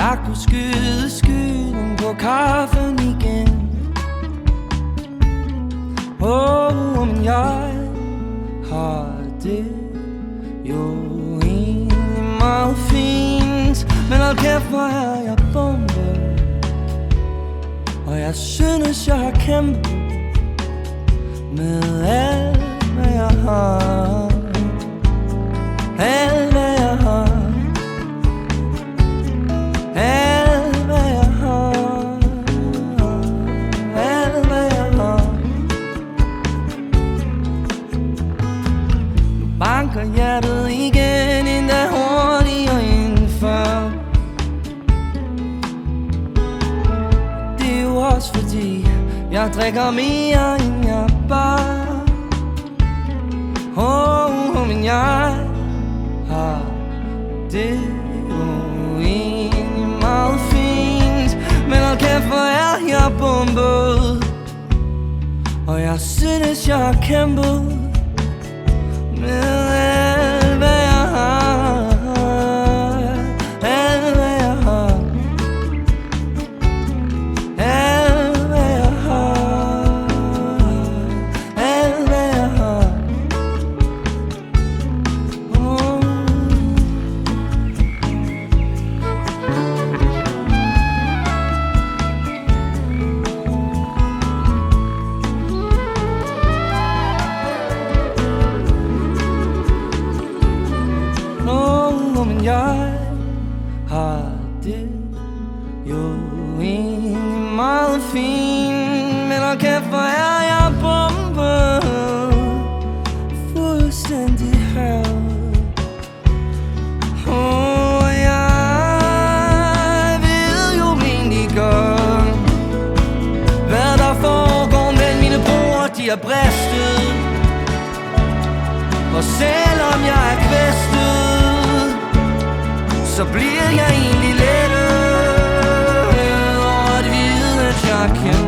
Jeg kunne skyde skylden på kaffen igen. Men jeg har det jo egentlig meget fint. Men hold kæft, hvor er jeg bombe. Og jeg synes, jeg har kæmpet med alt, hvad jeg har. Alt, hvad jeg har. Alt, hvad jeg har. Alt, hvad jeg har. Nu banker hjertet igen, endda hurtigere end før. Det er jo også fordi jeg drikker mere, end jeg bare. Men jeg har det jo egentlig meget fint. Men hold kæft, hvor er jeg bombet. Og jeg synes, jeg har kæmpet med alt, hvad jeg har. Alt, hvad jeg har. Alt, hvad jeg har. Alt, hvad jeg har. Men jeg har det jo egentlig meget fint. Men hold kæft, hvor er jeg bombet. Fuldstændig hørt. Jeg ved jo egentlig godt, hvad der foregår, men mine broer, de er bristet. Og selvom jeg er kvæstet, så bliver jeg egentlig lettet over at vide, at jeg kan